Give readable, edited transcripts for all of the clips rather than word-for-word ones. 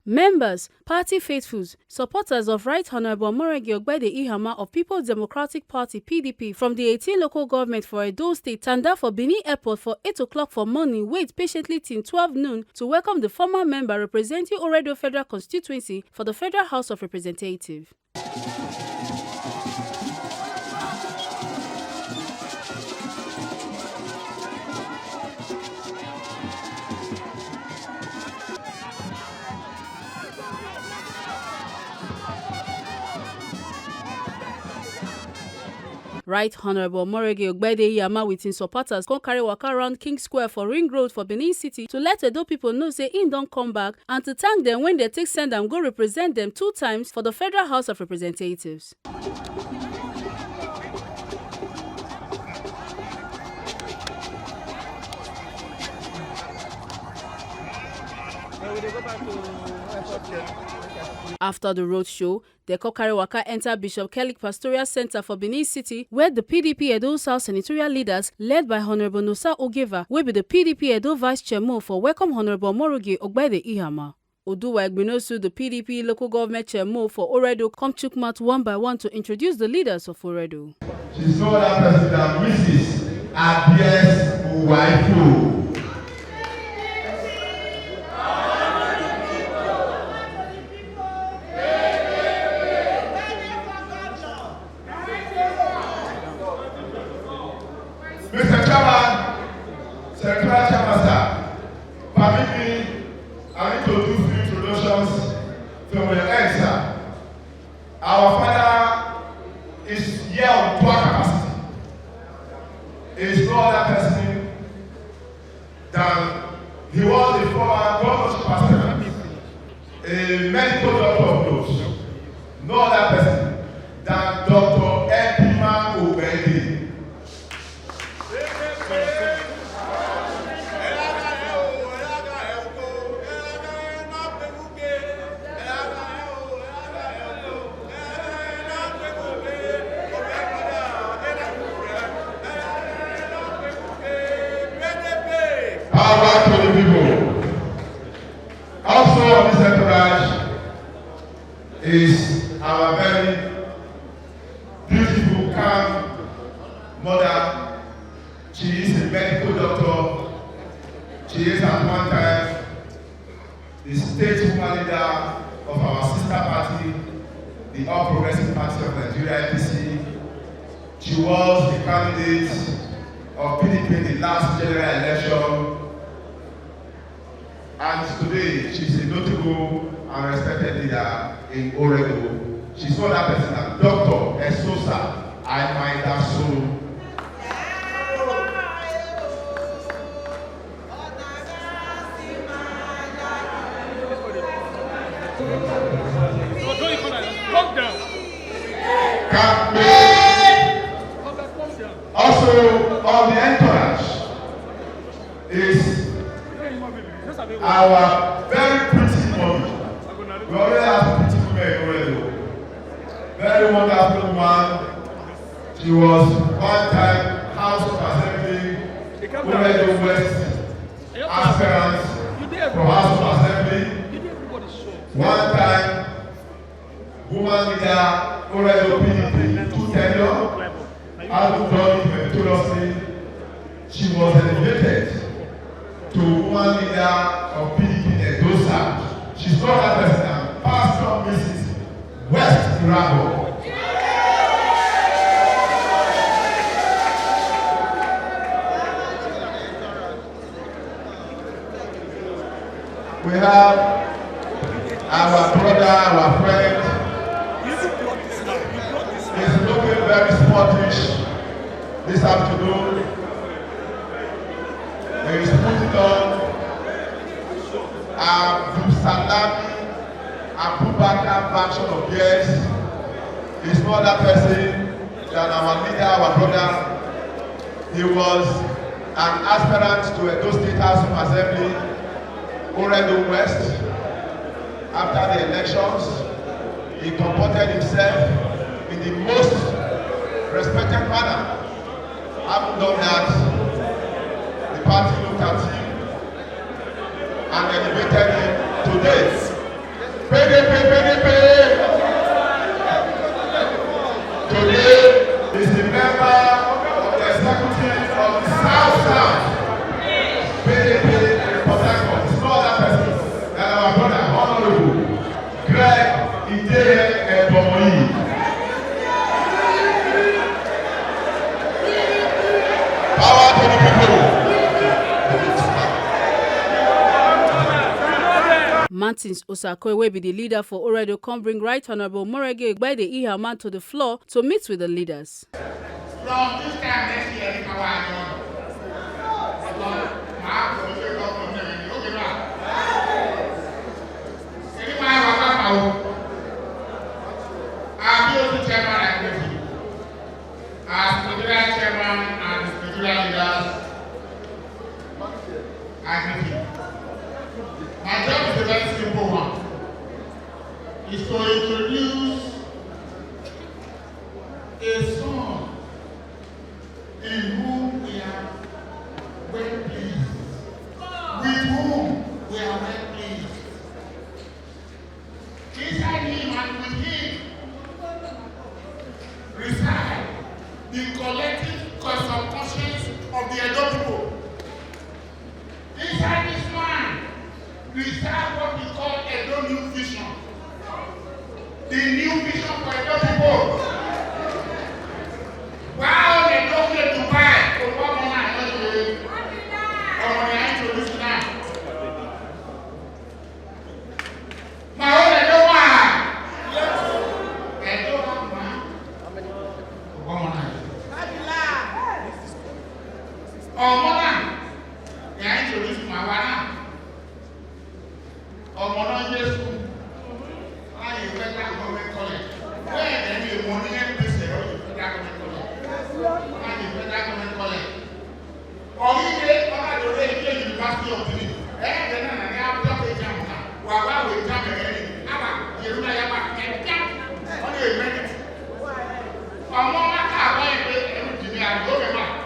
Members, party faithfuls, supporters of Right Honorable Ogbeide Ihama of People's Democratic Party (PDP) from the 18 local government for Edo State turned up for Benin Airport for 8 o'clock for morning, wait patiently till 12 noon to welcome the former member representing Oredo Federal Constituency for the Federal House of Representatives. Right Honorable Ogbeide Ihama with him supporters come carry waka around King Square for Ring Road for Benin City to let Edo people know say im don come back and to thank them when they take send am go represent them 2 times for the Federal House of Representatives. After the road show, the carry waka enter Bishop Kelly Pastoral Center for Benin City, where the PDP Edo South senatorial leaders, led by Honorable Nosa Ogeva, will be the PDP Edo Vice Chairman for welcome Honorable Ogbeide Ihama. Oduwa Egbinosu, the PDP local government chairman for Oredo, come Chukmat one by one to introduce the leaders of Oredo. She saw that President Mrs. Abies Uwaifu. Mr. Chairman, Secretary Chairman, sir, permit me, I need to do few introductions from the end, sir. Our father is here on dual capacity. He is no other person than he was the former governorship aspirant, a medical doctor of note. No other person than Dr. Ogbeide. Power to the people. Also on this entourage is our very beautiful, calm mother. She is a medical doctor. She is at one time the state woman leader of our sister party, the All Progressive Party of Nigeria (APC). She was the candidate of PDP in the last general election. And today, she's a notable and respected leader in Oredo. She's not that person, Dr. Esosa Aimaida-So. Also, on the entourage is our very pretty woman. We already have pretty women already. Very wonderful woman. She was one time House of Assembly, Oredo West aspirant from House of Assembly. One time woman leader, Oredo PDP, 2 tenure. Having done it meticulously, she was elevated to woman leader of PDP Edo South. She's not that person, Pastor Mrs. West Irago. We have our brother, our friend. He's looking very sportish this afternoon. He is putting on Salami Abubakar version of yes. He's not that person than our leader, our brother. He was an aspirant to Edo State House of Assembly, Oredo West. After the elections, he comported himself in the most respected manner. Having done that, the party looked at him and elevated him today Honorable Greg Ide. Power to the people. Martins Osakwe will be the leader for Oredo come bring Right Honorable Ogbeide Ihama to the floor to meet with the leaders. From this time next year, the power chairman and spiritual leaders, my job is a very simple one. Is to introduce a son in whom we are well pleased, with whom we are well pleased. Inside him and with him reside the collective subconscious of the Edo people. Inside this man reside what we call Edo New Vision. The new vision for Edo people. Wow, they don't get to buy. So what more I know today? Or when I introduce now. My own Edo man. Edo man. What more I or mother, they introduce my wife. Or mother, yes, I am better government college. Where then you want to get this better government college? I am better government college. Or you get the way University of Benin. Then I have to exam. Why we jump again? Aba, you know I have a jump. Only a minute. Or mama, I want to engineer. Go back.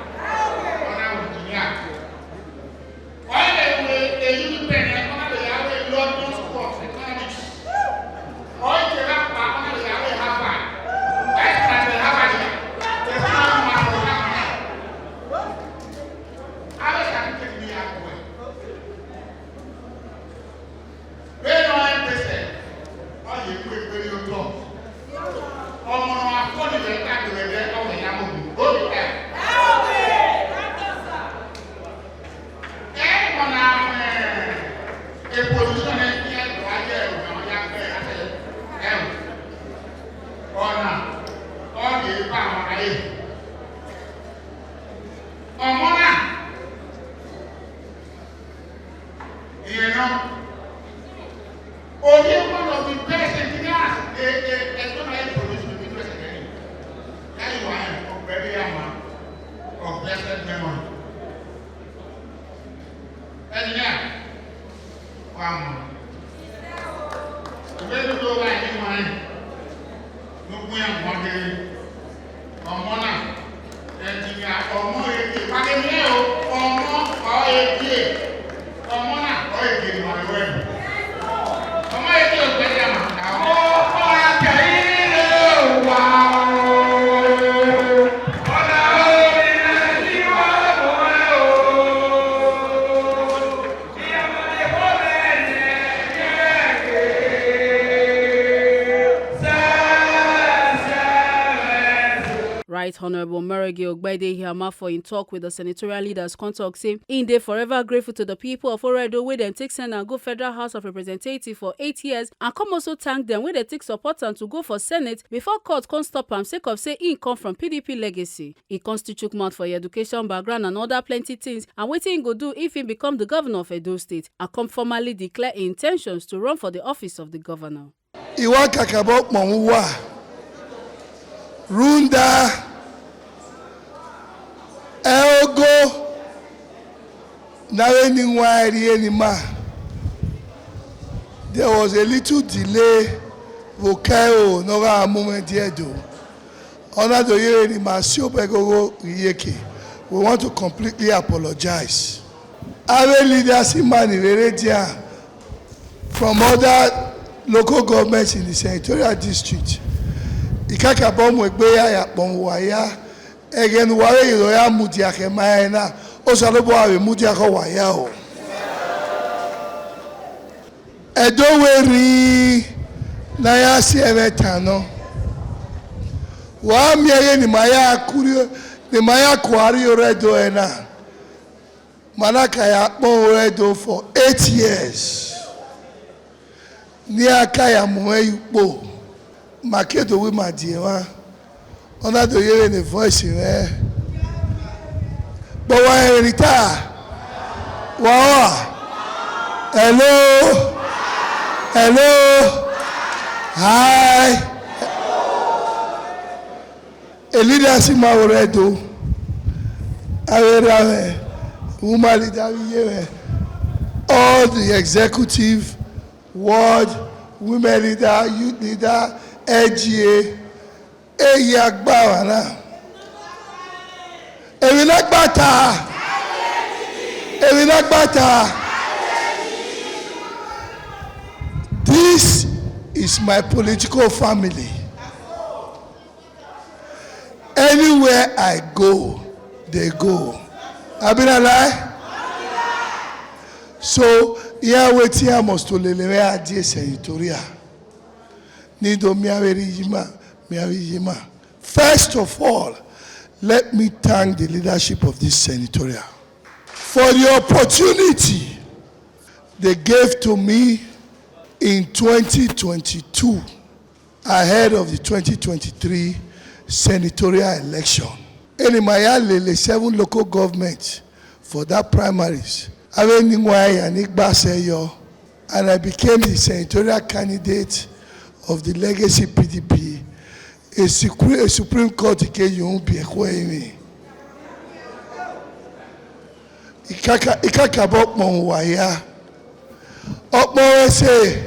Right Honorable Ogbeide Ihama for in talk with the senatorial leaders contact say in they forever grateful to the people of Oredo wey dem take send and go Federal House of Representatives for 8 years and come also thank them wey they take support and to go for Senate before court can't stop am sake of say he come from PDP legacy. He constitute mouth for education background and other plenty things and wetin he go do if he become the governor of Edo State and come formally declare intentions to run for the office of the governor. Iwa kakabo mamuwa Runda Elgo there was a little delay. Vokayo Nora moment yedo. Honor the year in we want to completely apologize. Our leaders in Mani from other local governments in the senatorial district. Ikakabom Ogbeide Ihama again wale iroya mudiake maena osalobo awe mudiako wayao. Edoweri na ya si evetano. Wa miye ni maya kurio ni maya kwari oredo ena. Manaka ya kpo oredo for 8 years. Ni aka ya muwe yukpo. Makedo we madiewa. Ona do yere ne voice re. But wa retire. Wow. Hello. Hello. Hi. A leader si ma oredo. Awere woman leader all the executive, ward, women leader, youth leader, LGA. Eyi agbawa na. Ewi nagbata. Ewi nagbata. This is my political family. Anywhere I go, they go. Abinalai? So, here waiting I must to lelewe adie senatorial. Nido miaweri yima. First of all, let me thank the leadership of this senatorial for the opportunity they gave to me in 2022 ahead of the 2023 senatorial election. In Mayalele, 7 local governments for that primaries. And I became the senatorial candidate of the legacy PDP. A Supreme Court case you won't be a Ikakabok Monwaya. Up more say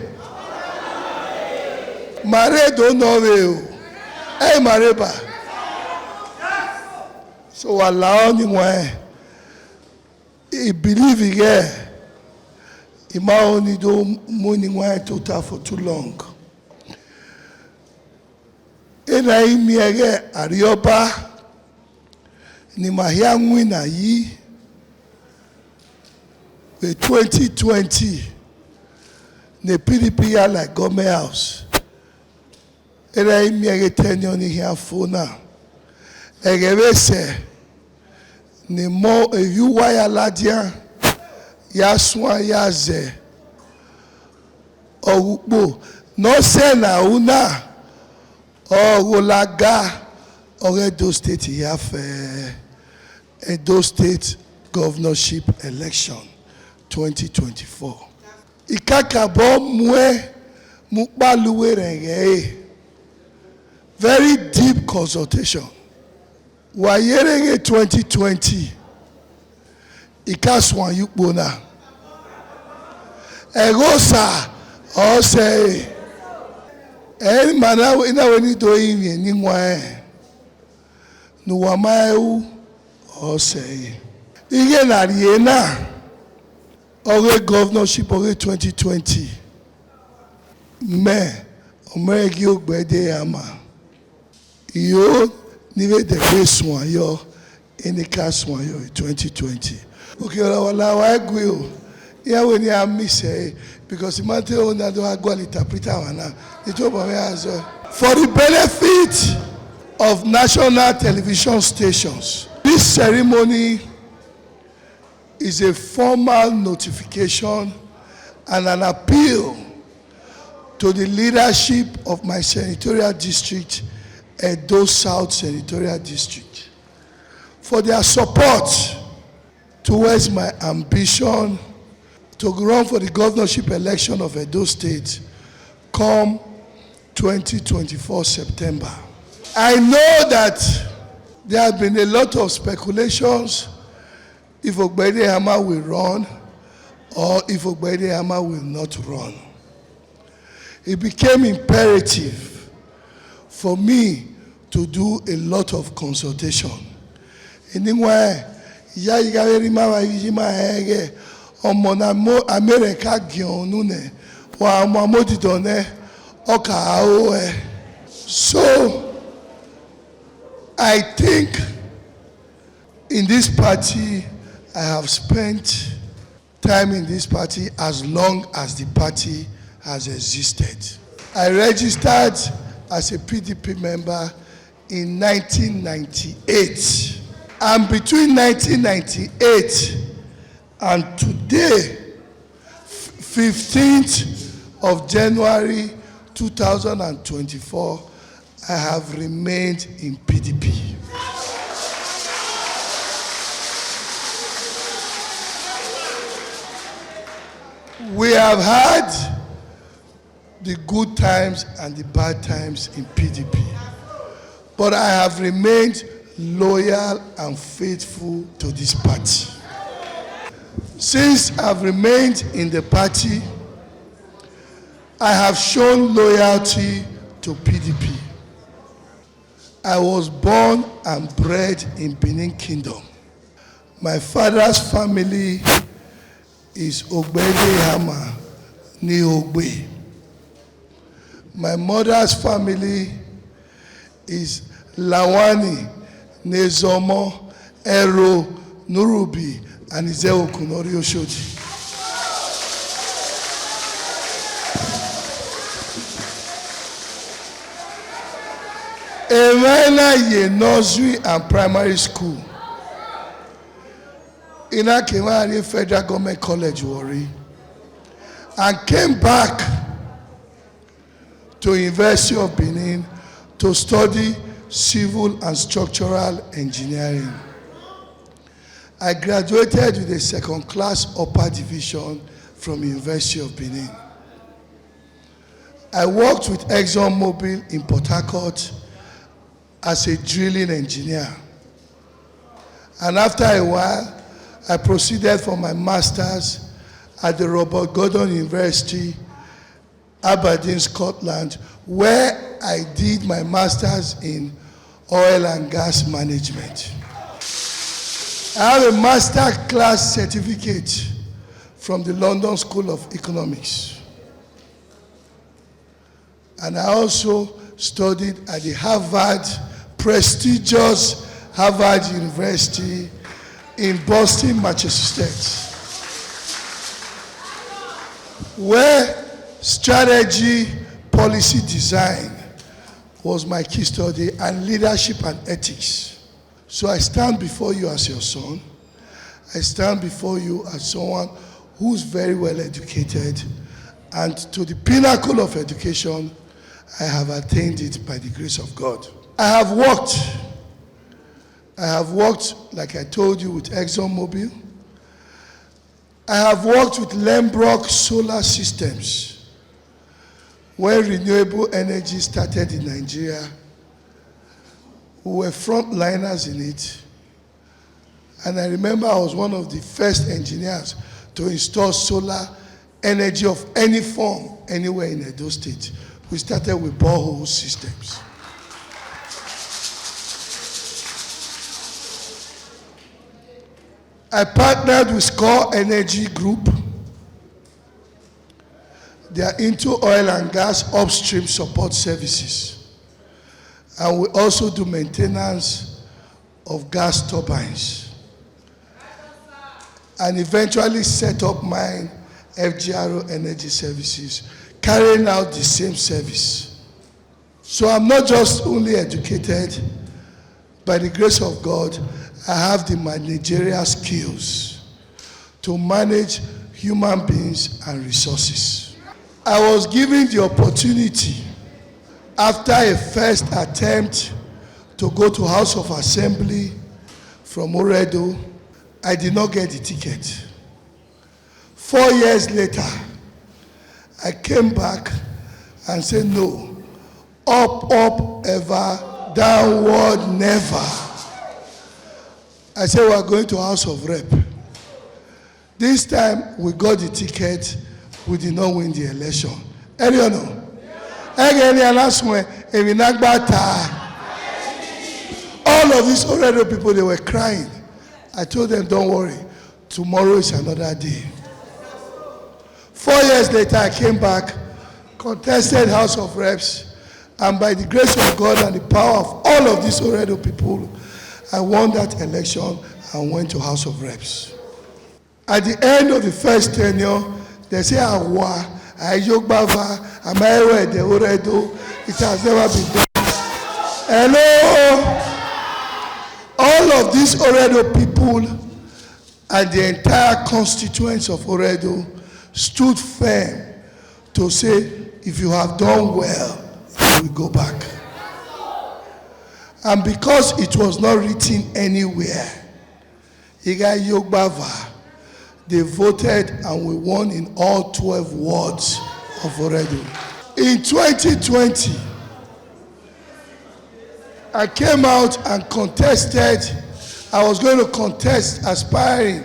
Mare don't know you. Hey Mareba. So allow him why he believe again. He might only do morning why total for too long. And I me again Arioba ni mahiangwi na yi with 2020 the PDP are like government house. And I me again tenure ni here for now. Egebe se ni mo you wire ladia ya swa ya ze ogbo no se na una ogolaga Edo State have Edo State governorship election 2024 ikakabo mwe mukbaluwe renge very deep consultation. Wayerenge 2020 ikaswan yukbona egosa ose mana ina weni do yin ni nwa no wamau ose ige na riena oge governorship oge 2020 me omegi Ogbeide Ihama yo nive the base one yo in the cast one yo 2020. Okay, I agree. Yeah, when you have me say because the matter on that do go interpreter wana. It for the benefit of national television stations. This ceremony is a formal notification and an appeal to the leadership of my senatorial district, Edo South Senatorial District, for their support towards my ambition to run for the governorship election of Edo State come 2024 September. I know that there have been a lot of speculations if Ogbeide Ihama will run or if Ogbeide Ihama will not run. It became imperative for me to do a lot of consultation. Anyway, ya igaweri mama yima hege omona mo America gionune wa amodi done oka aoe. So I think in this party I have spent time in this party as long as the party has existed. I registered as a PDP member in 1998. And between 1998 and today, 15th of January 2024, I have remained in PDP. We have had the good times and the bad times in PDP, but I have remained loyal and faithful to this party. Since I've remained in the party, I have shown loyalty to PDP. I was born and bred in Benin Kingdom. My father's family is Ogbeide Ihama ni Ogbe. My mother's family is Lawani, Nezomo, Ero, Nurubi, and Izeo Kunori Oshoji. Emena ye nursery and primary school. In Akimari Federal Government College, Warri, and came back to University of Benin to study civil and structural engineering. I graduated with a second-class upper division from University of Benin. I worked with ExxonMobil in Port Harcourt as a drilling engineer. And after a while, I proceeded for my master's at the Robert Gordon University, Aberdeen, Scotland, where I did my master's in oil and gas management. I have a master class certificate from the London School of Economics. And I also studied at the prestigious Harvard University in Boston, Massachusetts, where strategy, policy design was my key study, and leadership and ethics. So I stand before you as your son. I stand before you as someone who's very well educated, and to the pinnacle of education, I have attained it by the grace of God. I have worked, like I told you, with ExxonMobil. I have worked with Lembrock Solar Systems, when renewable energy started in Nigeria. We were frontliners in it. And I remember I was one of the first engineers to install solar energy of any form anywhere in Edo State. We started with borehole systems. I partnered with Score Energy Group. They are into oil and gas upstream support services. And we also do maintenance of gas turbines. And eventually set up mine, FGRO Energy Services, carrying out the same service. So I'm not just only educated, by the grace of God, I have the managerial skills to manage human beings and resources. I was given the opportunity after a first attempt to go to House of Assembly from Oredo. I did not get the ticket. 4 years later, I came back and said, no, up, up, ever, downward, never. I said, we are going to House of Rep. This time, we got the ticket. We did not win the election. Any or no? All of these Oredo people, they were crying. I told them, don't worry. Tomorrow is another day. 4 years later, I came back, contested House of Reps, and by the grace of God and the power of all of these Oredo people, I won that election and went to House of Reps. At the end of the first tenure, they say, Awa, Ayogbava, Amaewe de Oredo. It has never been done. Hello, all of these Oredo people and the entire constituents of Oredo stood firm to say, if you have done well, you will go back. And because it was not written anywhere, Iga Yogbava, they voted and we won in all 12 wards of Oredo. In 2020, I came out and contested. I was going to contest aspiring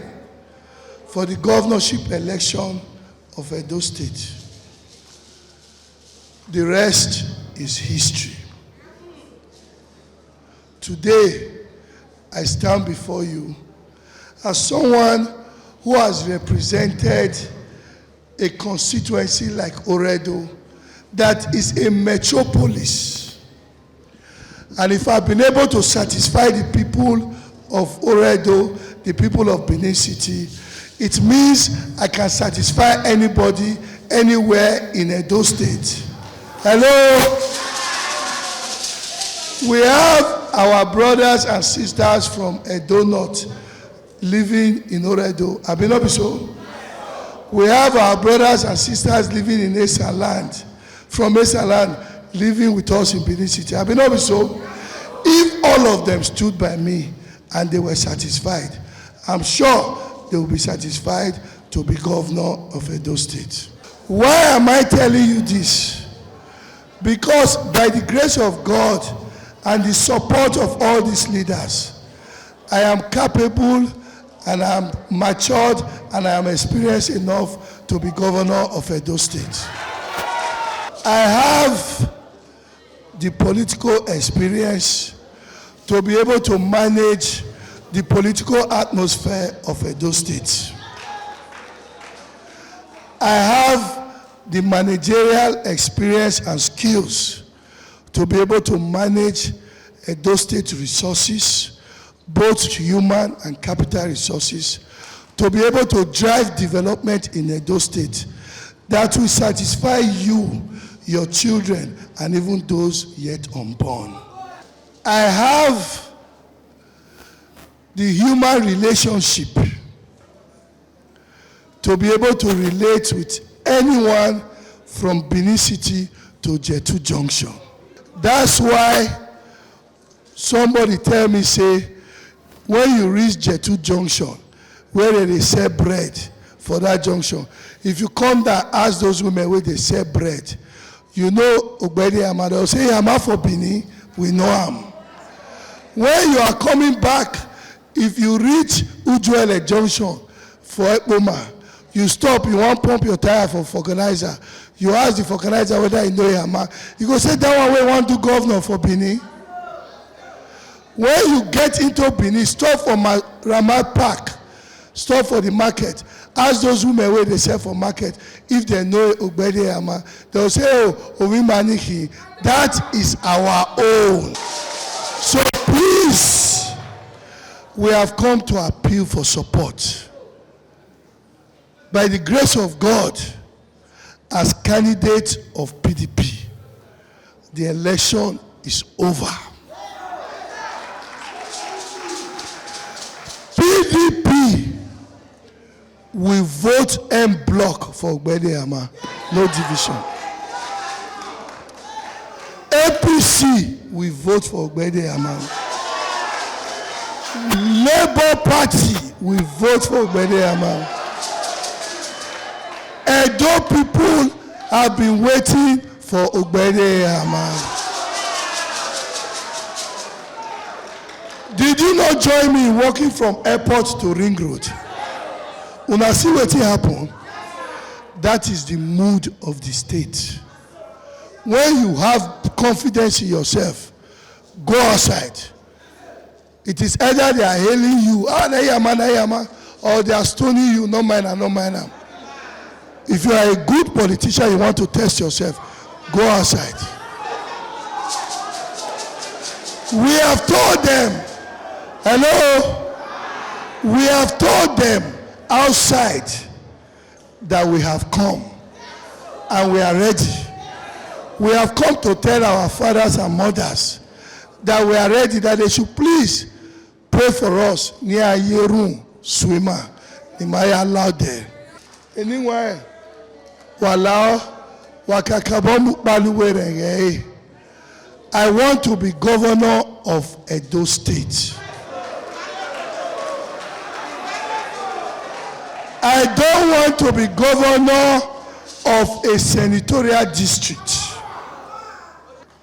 for the governorship election of Edo State. The rest is history. Today, I stand before you as someone who has represented a constituency like Oredo that is a metropolis. And if I've been able to satisfy the people of Oredo, the people of Benin City, it means I can satisfy anybody anywhere in Edo State. Hello? We have our brothers and sisters from Edo North living in Oredo. Abinobiso? We have our brothers and sisters living in Esa Land, from Esa Land, living with us in Benin City. Abinobiso? If all of them stood by me and they were satisfied, I'm sure they will be satisfied to be governor of Edo State. Why am I telling you this? Because by the grace of God and the support of all these leaders, I am capable and I am matured and I am experienced enough to be governor of Edo State. I have the political experience to be able to manage the political atmosphere of Edo State. I have the managerial experience and skills to be able to manage Edo State resources, both human and capital resources, to be able to drive development in Edo State that will satisfy you, your children, and even those yet unborn. I have the human relationship to be able to relate with anyone from Benin City to Jetu Junction. That's why somebody tell me, say, when you reach Jetu Junction, where they sell bread for that junction, if you come there, ask those women where they sell bread, you know Ogbeide Ihama, they'll say, Ihama for Benin, we know him. When you are coming back, if you reach Ujuele Junction for Ekpoma, you stop, you want to pump your tire for vulcanizer. You ask the vulcanizer whether you know Ihama. You go say, that one we want to governor for Benin. When you get into Benin, stop for Ramat Park, stop for the market. Ask those women where they sell for market. If they know Ogbeide Ihama, they'll say, oh, Ovimaniki, that is our own. So please, we have come to appeal for support. By the grace of God, as candidate of PDP, the election is over. PDP will vote en bloc for Ogbeide Ihama, no division. APC will vote for Ogbeide Ihama. Labour Party will vote for Ogbeide Ihama. Edo people have been waiting for Ogbeide Ihama. Did you not join me in walking from airport to Ring Road? Una see what happen? That is the mood of the state. When you have confidence in yourself, go outside. It is either they are hailing you, Ihama, or they are stoning you, no mind. If you are a good politician, you want to test yourself, go outside. We have told them, hello? We have told them outside that we have come and we are ready. We have come to tell our fathers and mothers that we are ready, that they should please pray for us near Yerun swimmer. They might allow there. Anyway, I want to be governor of Edo State. I don't want to be governor of a senatorial district.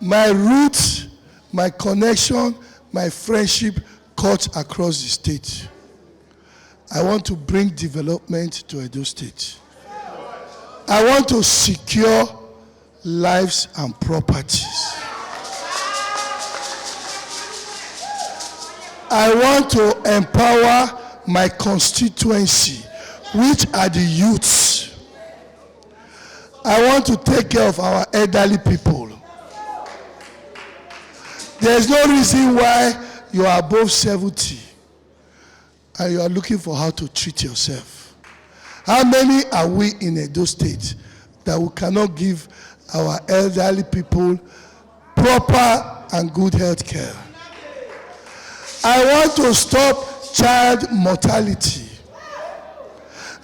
My roots, my connection, my friendship cuts across the state. I want to bring development to Edo State. I want to secure lives and properties. I want to empower my constituency, which are the youths. I want to take care of our elderly people. There's no reason why you are above 70 and you are looking for how to treat yourself. How many are we in Edo State that we cannot give our elderly people proper and good health care? I want to stop child mortality.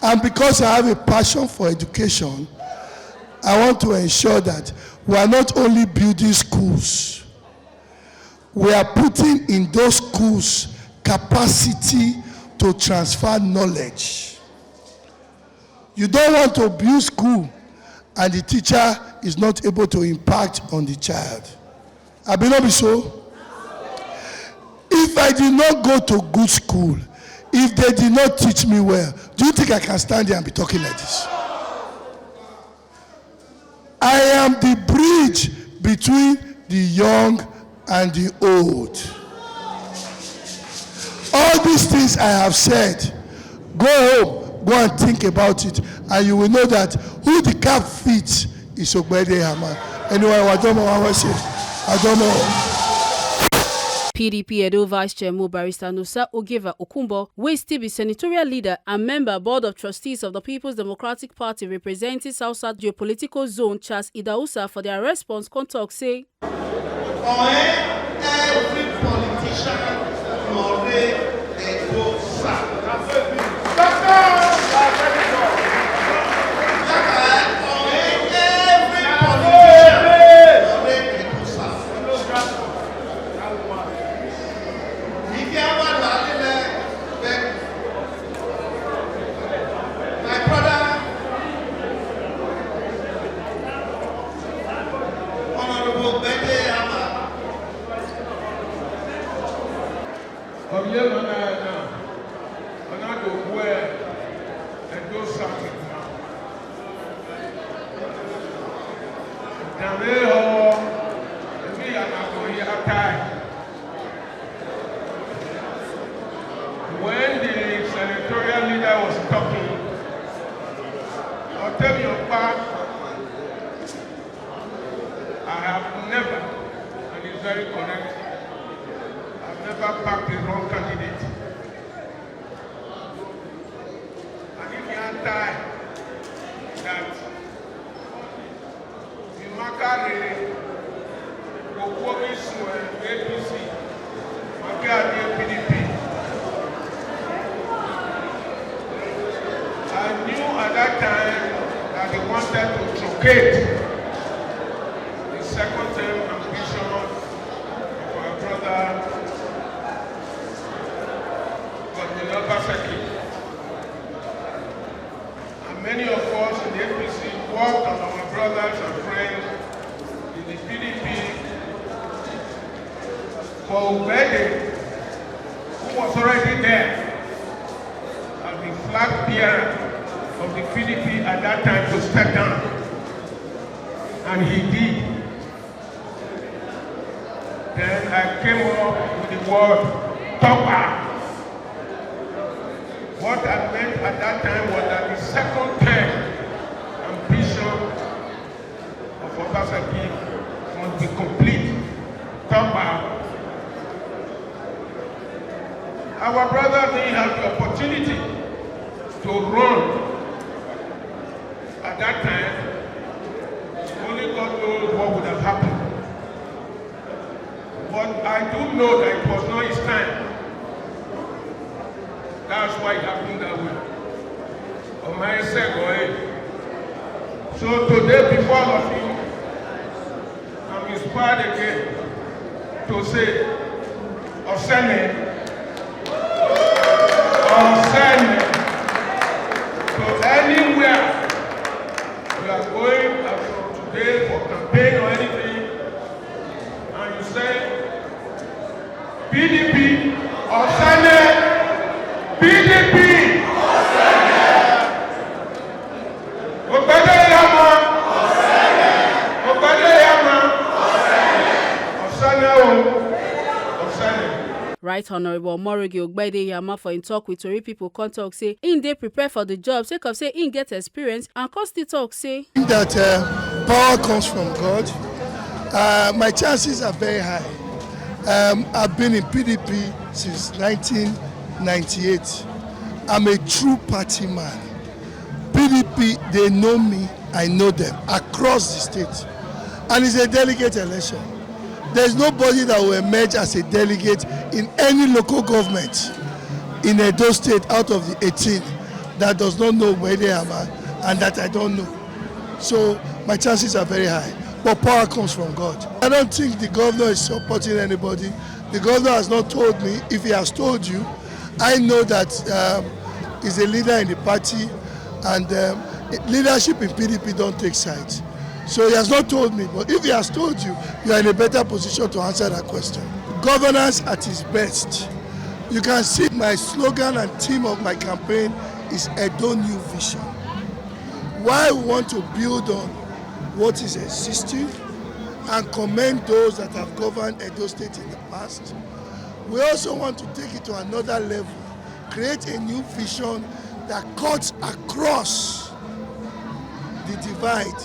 And because I have a passion for education, I want to ensure that we are not only building schools, we are putting in those schools capacity to transfer knowledge. You don't want to build school and the teacher is not able to impact on the child. I believe not be so. If I did not go to good school, if they did not teach me well, do you think I can stand there and be talking like this? I am the bridge between the young and the old. All these things I have said, go home, go and think about it, and you will know that who the cap fits is Ogbeide Ihama. Anyway, I don't know what I say. I don't know. PDP Edo Vice Chairman Barrister Nosa Ogeva Okumbo, wey still be senatorial leader and member board of trustees of the People's Democratic Party representing South-South geopolitical zone, Charles Idausa, for their response, come talk say, every politician Edo South. When the senatorial leader was talking, I'll tell you back, I have never, and it's very correct, I've never backed the wrong candidate. And if you are tired that the Makare APC, Makare PDP, I knew at that time that they wanted to truncate the second term ambition of our brother Ogbeide Ihama. And many of us in the APC worked on our brothers and friends in the PDP for Ogbeide, who was already there as the flag bearer of the PDP at that time, to step down. And he did. Then I came up with the word "Topa." What I meant at that time was that the second term ambition of Obasanjo must be complete. Topa. Our brother didn't have the opportunity to run at that time I do know that it was not his time. That's why it happened that way. On my second, so today, before all of you, I'm inspired again to say, Osene, so anywhere we are going from today for campaign or anything, and you say, PDP, Osene, PDP, Ogbeide Ihama, Ogbeide Ihama, Osene. Right Honourable Omoroge Ogbeide Ihama for in talk with Tori people come talk say in dey prepare for the job sake of say in get experience and come still talk say that power comes from God. My chances are very high. I've been in PDP since 1998. I'm a true party man. PDP, they know me, I know them across the state. And it's a delegate election. There's nobody that will emerge as a delegate in any local government in Edo State out of the 18 that does not know Ogbeide Ihama and that I don't know. So my chances are very high. But power comes from God. I don't think the governor is supporting anybody. The governor has not told me. If he has told you, I know that he's a leader in the party, and leadership in PDP don't take sides. So he has not told me, but if he has told you, you are in a better position to answer that question. Governance at its best. You can see my slogan and theme of my campaign is Edo New Vision. Why we want to build on what is existing and commend those that have governed Edo State in the past. We also want to take it to another level, create a new vision that cuts across the divide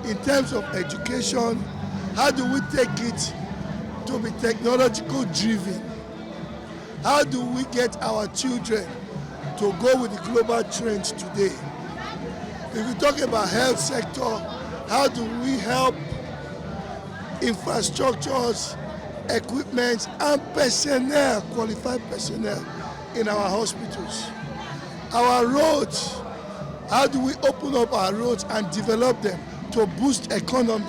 in terms of education. How do we take it to be technological driven? How do we get our children to go with the global trends today? If we talk about health sector, how do we help infrastructures, equipment, and personnel, qualified personnel in our hospitals? Our roads, how do we open up our roads and develop them to boost economy?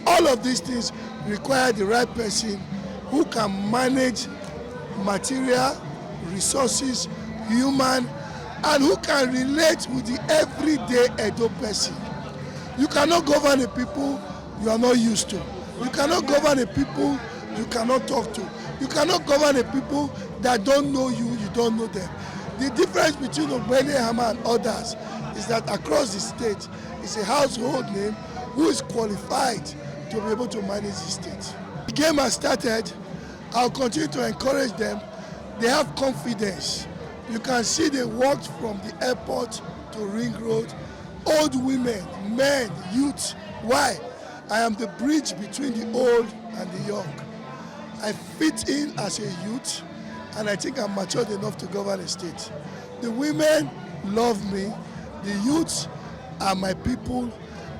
All of these things require the right person who can manage material, resources, human, and who can relate with the everyday Edo person. You cannot govern the people you are not used to. You cannot govern the people you cannot talk to. You cannot govern the people that don't know you, you don't know them. The difference between Ogbeide Ihama and others is that across the state is a household name who is qualified to be able to manage the state. The game has started. I'll continue to encourage them. They have confidence. You can see they walked from the airport to Ring Road. Old women, men, youth. Why? I am the bridge between the old and the young. I fit in as a youth, and I think I'm matured enough to govern a state. The women love me, the youths are my people,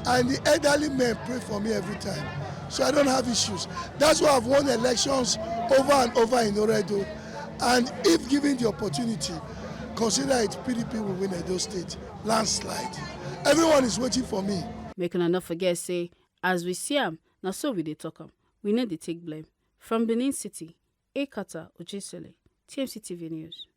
and the elderly men pray for me every time. So I don't have issues. That's why I've won elections over and over in Oredo. And if given the opportunity, consider it PDP will win Edo State. Landslide. Everyone is waiting for me. Make una not forget say, as we see am, na so we dey talk am. We no dey take blame. From Benin City, Ekata Ojisele, TMC TV News.